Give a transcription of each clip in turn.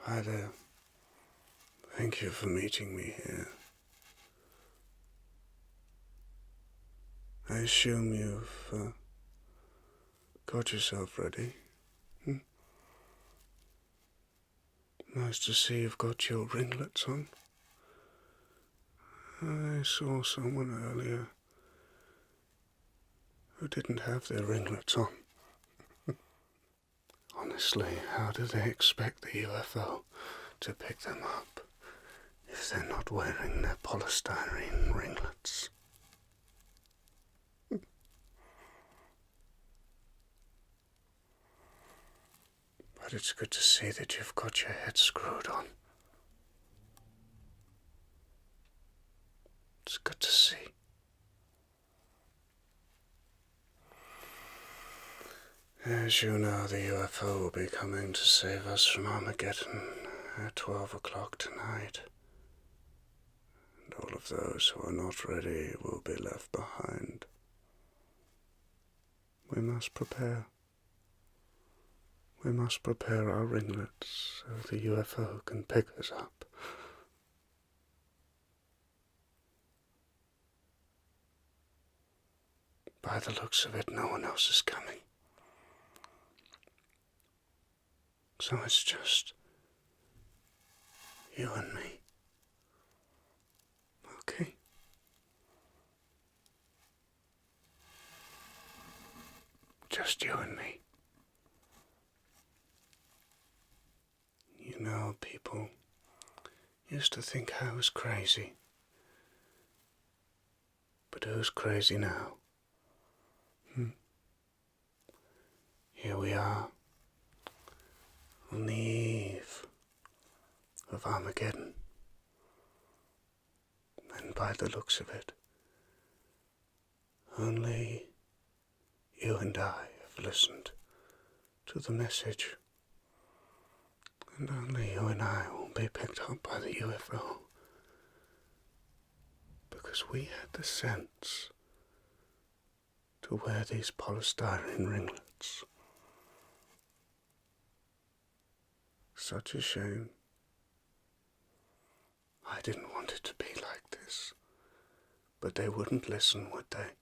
Hi there. Thank you for meeting me here. I assume you've got yourself ready. Nice to see you've got your ringlets on. I saw someone earlier who didn't have their ringlets on. Honestly, how do they expect the UFO to pick them up if they're not wearing their polystyrene ringlets? But it's good to see that you've got your head screwed on. It's good to see. As you know, the UFO will be coming to save us from Armageddon at 12 o'clock tonight. And all of those who are not ready will be left behind. We must prepare. We must prepare our ringlets so the UFO can pick us up. By the looks of it, no one else is coming. So it's just you and me. Okay? Just you and me. You know, people used to think I was crazy. But who's crazy now? Here we are, on the eve of Armageddon. And by the looks of it, only you and I have listened to the message. And only you and I will be picked up by the UFO. Because we had the sense to wear these polystyrene ringlets. Such a shame. I didn't want it to be like this. But they wouldn't listen, would they?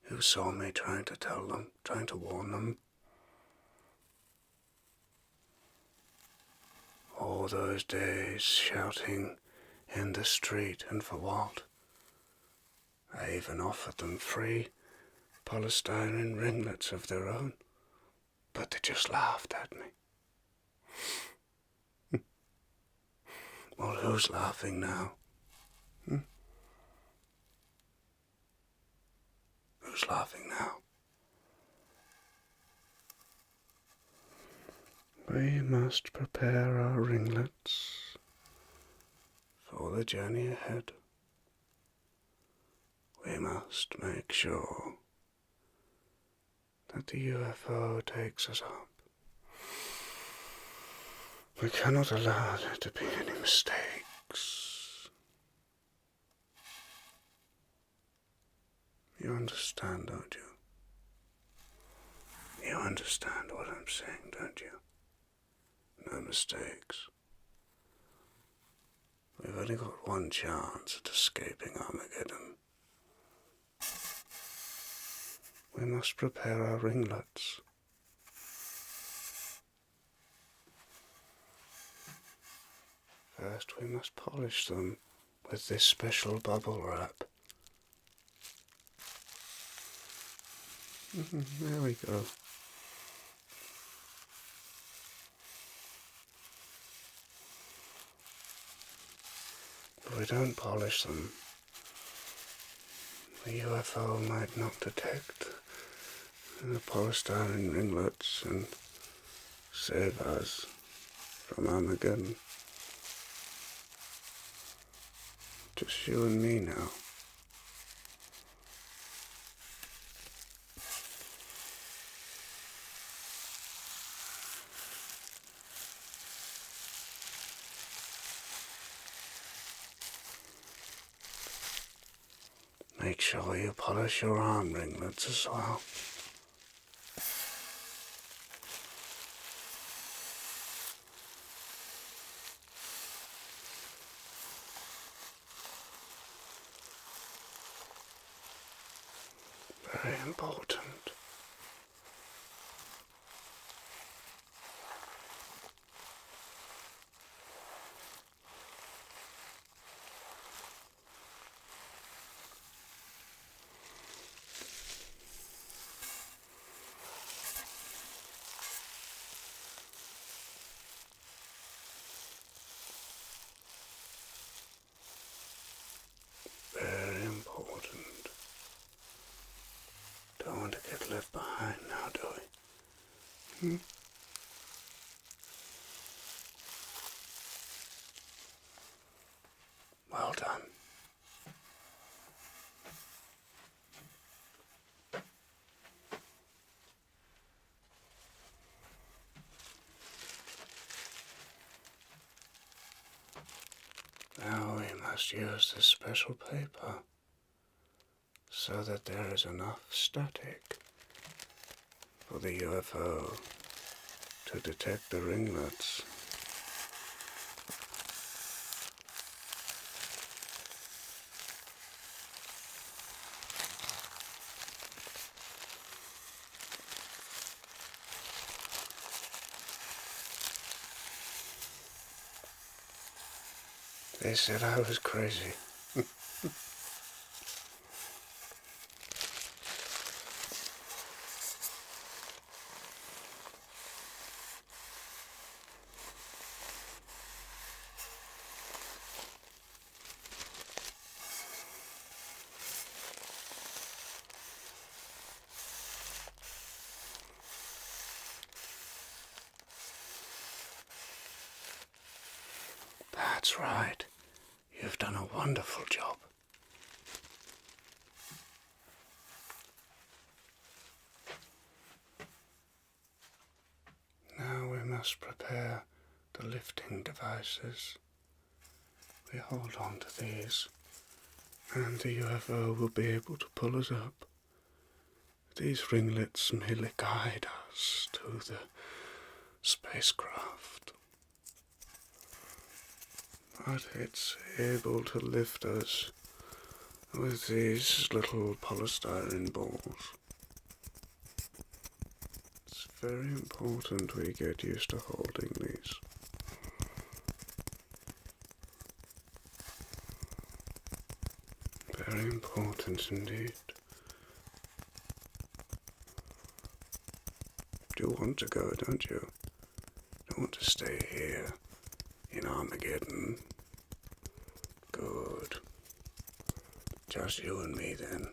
Who saw me trying to tell them, trying to warn them? All those days shouting in the street, and for what? I even offered them free polystyrene ringlets of their own, but they just laughed at me. Well, who's laughing now? Who's laughing now? We must prepare our ringlets for the journey ahead. We must make sure that the UFO takes us up. We cannot allow there to be any mistakes. You understand, don't you? You understand what I'm saying, don't you? No mistakes. We've only got one chance at escaping Armageddon. We must prepare our ringlets. First, we must polish them with this special bubble wrap. There we go. If we don't polish them, the UFO might not detect the polystyrene ringlets and save us from Armageddon. Just you and me now. Make sure you polish your arm ringlets as well. very important. Very important. Don't want to get left behind now, do we? Well done. Now we must use this special paper so that there is enough static for the UFO to detect the ringlets. They said I was crazy. That's right. You've done a wonderful job. Now we must prepare the lifting devices. We hold on to these, and the UFO will be able to pull us up. These ringlets merely guide us to the spacecraft, but it's able to lift us with these little polystyrene balls. It's very important we get used to holding these. Very important indeed. You want to go, don't you? Don't want to stay here in Armageddon. Good. Just you and me then.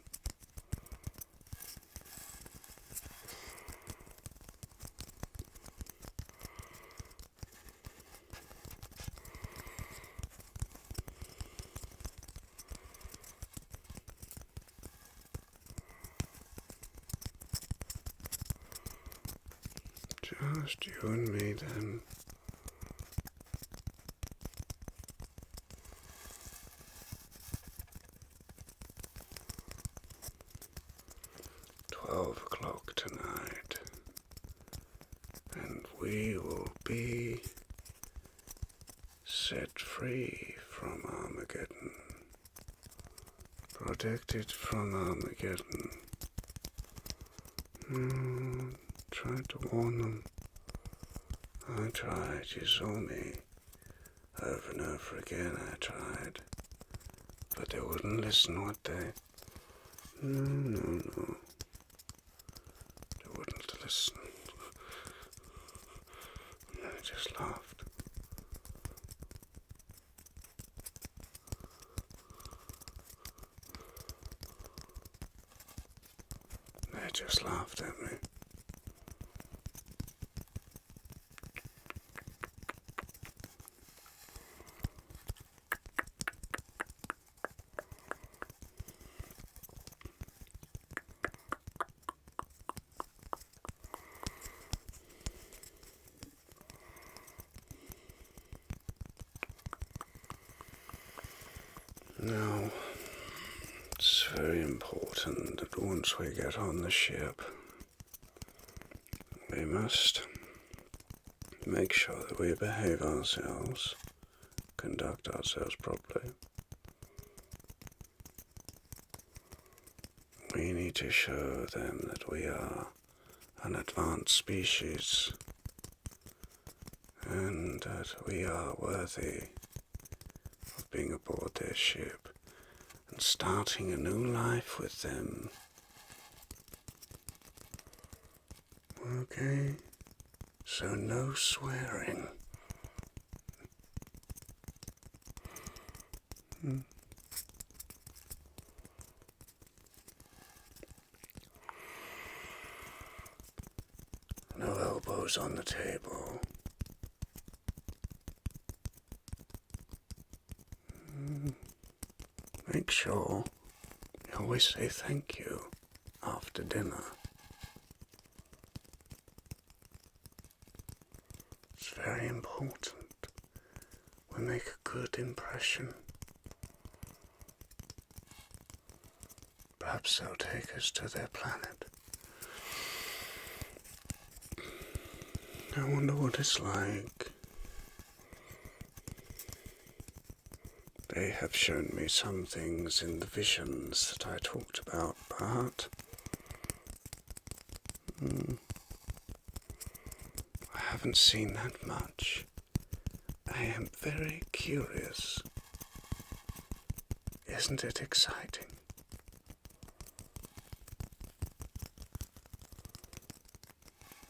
Just you and me then. $12 tonight, and we will be set free from Armageddon, protected from Armageddon. Tried to warn them. I tried, you saw me. Over and over again I tried. But they wouldn't listen, would they? No. They wouldn't listen. They just laughed. They just laughed at me. Now, it's very important that once we get on the ship, we must make sure that we behave ourselves, conduct ourselves properly. We need need to show them that we are an advanced species and that we are worthy of being aboard their ship and starting a new life with them. Okay? So no swearing. No elbows on the table. Make sure you always say thank you after dinner. It's very important. We make a good impression. Perhaps they'll take us to their planet. I wonder what it's like. They have shown me some things in the visions that I talked about, but I haven't seen that much. I am very curious. Isn't it exciting?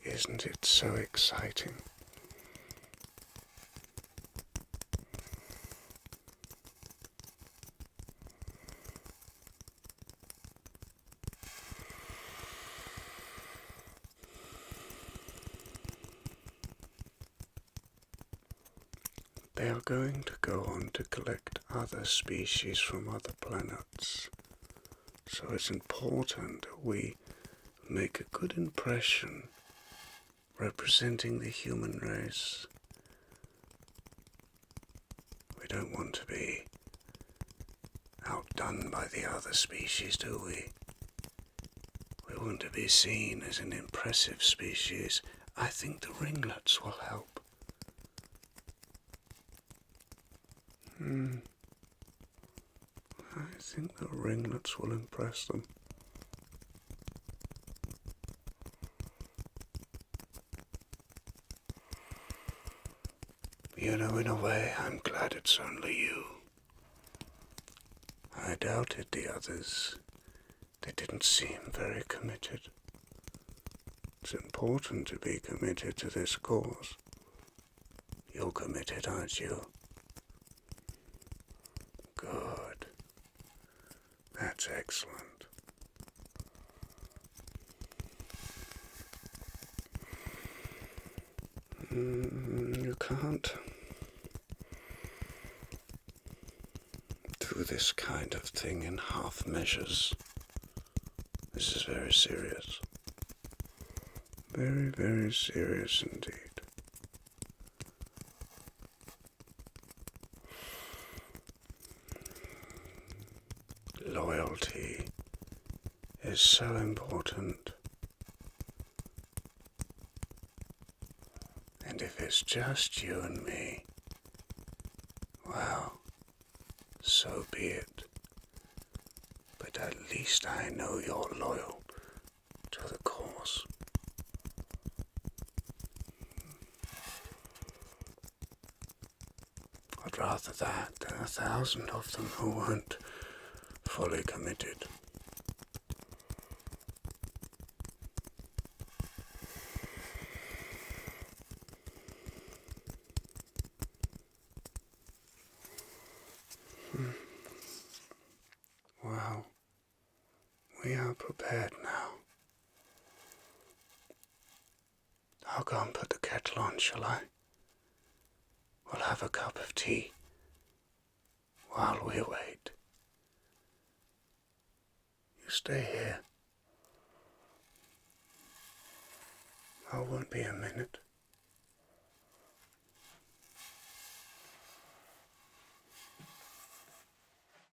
Isn't it so exciting? They are going to go on to collect other species from other planets. So it's important that we make a good impression representing the human race. We don't want to be outdone by the other species, do we? We want to be seen as an impressive species. I think the ringlets will help. I think the ringlets will impress them. You know, in a way, I'm glad it's only you. I doubted the others. They didn't seem very committed. It's important to be committed to this cause. You're committed, aren't you? Good. That's excellent. You can't do this kind of thing in half measures. This is very serious. Very, very serious indeed. Loyalty is so important. And if it's just you and me, well, so be it. But at least I know you're loyal to the cause. I'd rather that than 1,000 of them who weren't fully committed. Well, we are prepared now. I'll go and put the kettle on, shall I? We'll have a cup of tea while we wait. You stay here. I won't be a minute.